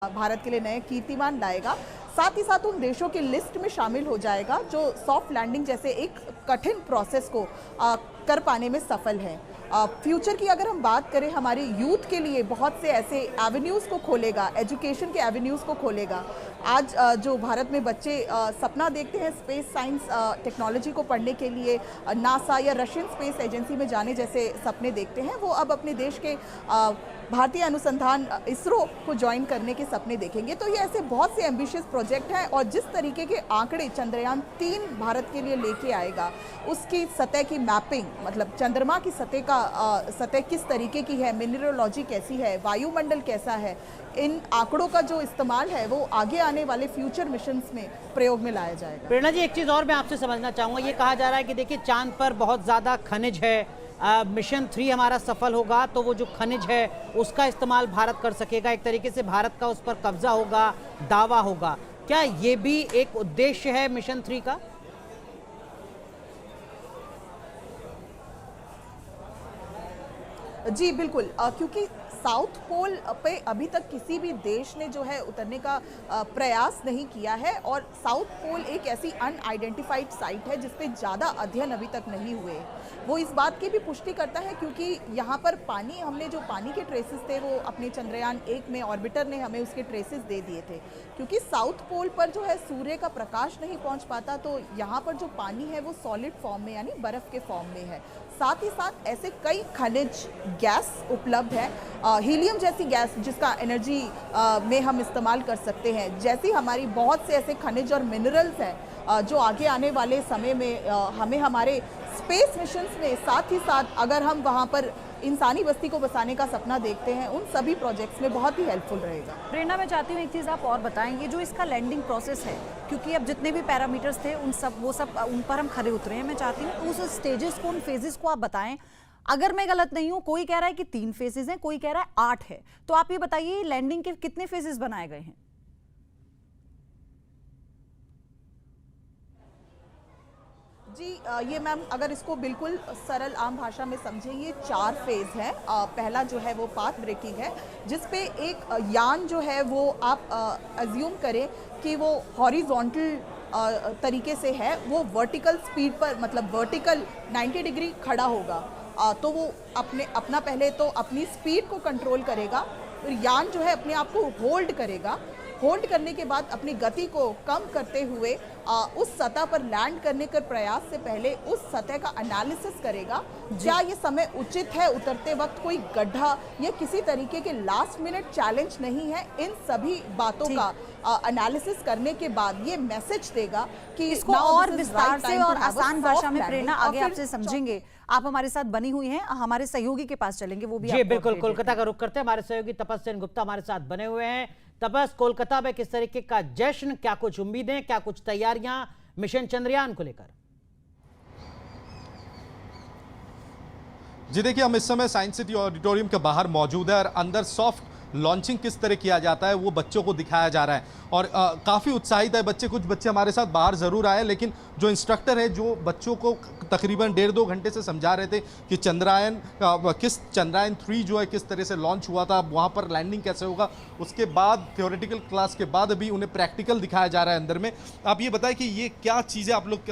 भारत के लिए नए कीर्तिमान लाएगा। साथ ही साथ उन देशों की लिस्ट में शामिल हो जाएगा जो सॉफ्ट लैंडिंग जैसे एक कठिन प्रोसेस को कर पाने में सफल है। फ्यूचर की अगर हम बात करें, हमारे यूथ के लिए बहुत से ऐसे एवेन्यूज़ को खोलेगा, एजुकेशन के एवेन्यूज़ को खोलेगा। आज जो भारत में बच्चे सपना देखते हैं स्पेस साइंस टेक्नोलॉजी को पढ़ने के लिए, नासा या रशियन स्पेस एजेंसी में जाने जैसे सपने देखते हैं, वो अब अपने देश के भारतीय अनुसंधान इसरो को ज्वाइन करने के सपने देखेंगे। तो ये ऐसे बहुत से एम्बिशियस प्रोजेक्ट हैं और जिस तरीके के आंकड़े चंद्रयान 3 भारत के लिए लेके आएगा, उसकी सतह की मैपिंग, मतलब चंद्रमा की सतह किस तरीके की है, मिनरलॉजी कैसी है, वायुमंडल कैसा है, इन आंकड़ों का जो इस्तेमाल है वो आगे आने वाले फ्यूचर मिशंस में प्रयोग में लाया जाएगा। प्रेरणा जी, एक चीज़ और मैं आपसे समझना चाहूँगा। ये कहा जा रहा है कि देखिए चांद पर बहुत ज़्यादा खनिज है, मिशन 3 हमारा सफल होगा तो वो जो खनिज है उसका इस्तेमाल भारत कर सकेगा, एक तरीके से भारत का उस पर कब्जा होगा, दावा होगा। क्या ये भी एक उद्देश्य है मिशन 3 का? जी बिल्कुल, क्योंकि साउथ पोल पे अभी तक किसी भी देश ने जो है उतरने का प्रयास नहीं किया है और साउथ पोल एक ऐसी अनआइडेंटिफाइड साइट है जिस पे ज़्यादा अध्ययन अभी तक नहीं हुए। वो इस बात की भी पुष्टि करता है क्योंकि यहाँ पर पानी, हमने जो पानी के ट्रेसेस थे वो अपने चंद्रयान 1 में ऑर्बिटर ने हमें उसके ट्रेसेस दे दिए थे। क्योंकि साउथ पोल पर जो है सूर्य का प्रकाश नहीं पहुँच पाता, तो यहाँ पर जो पानी है वो सॉलिड फॉर्म में यानी बर्फ़ के फॉर्म में है। साथ ही साथ ऐसे कई खनिज गैस उपलब्ध है, हीलियम जैसी गैस जिसका एनर्जी में हम इस्तेमाल कर सकते हैं। जैसी हमारी बहुत से ऐसे खनिज और मिनरल्स हैं जो आगे आने वाले समय में हमें हमारे स्पेस मिशंस में, साथ ही साथ अगर हम वहाँ पर इंसानी बस्ती को बसाने का सपना देखते हैं, उन सभी प्रोजेक्ट्स में बहुत ही हेल्पफुल रहेगा। प्रेरणा, मैं चाहती हूँ एक चीज़ आप और बताएं, ये जो इसका लैंडिंग प्रोसेस है, क्योंकि अब जितने भी पैरामीटर्स थे उन पर हम खरे उतरे हैं। मैं चाहती हूँ उस स्टेजेस को, उन फेजेस को आप बताएं। अगर मैं गलत नहीं हूँ, कोई कह रहा है कि 3 फेजेस हैं, कोई कह रहा है 8 है, तो आप ये बताइए लैंडिंग के कितने फेजेस बनाए गए हैं? जी ये मैम, अगर इसको बिल्कुल सरल आम भाषा में समझें, ये 4 फेज़ हैं। पहला जो है वो पाथ ब्रेकिंग है, जिस पे एक यान जो है वो आप अज्यूम करें कि वो हॉरिजॉन्टल तरीके से है, वो वर्टिकल स्पीड पर, मतलब वर्टिकल 90 डिग्री खड़ा होगा। तो वो अपना पहले तो अपनी स्पीड को कंट्रोल करेगा, फिर यान जो है अपने आप को होल्ड करेगा। होल्ड करने के बाद अपनी गति को कम करते हुए उस सतह पर लैंड करने के प्रयास से पहले उस सतह का एनालिसिस करेगा। क्या ये समय उचित है, उतरते वक्त कोई गड्ढा या किसी तरीके के लास्ट मिनट चैलेंज नहीं है, इन सभी बातों का एनालिसिस करने के बाद ये मैसेज देगा कि इसको और विस्तार से और आसान भाषा में प्रेरणा आगे आपसे समझेंगे। आप हमारे साथ बनी हुई हैं, हमारे सहयोगी के पास चलेंगे, वो भी जी बिल्कुल। कोलकाता का रुख करते हैं, हमारे सहयोगी तपस सेन गुप्ता हमारे साथ बने हुए हैं। तपस, कोलकाता में किस तरीके का जश्न, क्या कुछ उम्मीदें, क्या कुछ तैयारियां मिशन चंद्रयान को लेकर? जी देखिए, हम इस समय साइंस सिटी ऑडिटोरियम के बाहर मौजूद है और अंदर सॉफ्ट लॉन्चिंग किस तरह किया जाता है वो बच्चों को दिखाया जा रहा है और काफ़ी उत्साहित है बच्चे। कुछ बच्चे हमारे साथ बाहर ज़रूर आए, लेकिन जो इंस्ट्रक्टर है जो बच्चों को तकरीबन 1.5-2 घंटे से समझा रहे थे कि चंद्रयान 3 जो है किस तरह से लॉन्च हुआ था, वहाँ पर लैंडिंग कैसे होगा, उसके बाद थ्योरेटिकल क्लास के बाद अभी उन्हें प्रैक्टिकल दिखाया जा रहा है अंदर में। आप ये बताएं कि ये क्या चीज़ें आप लोग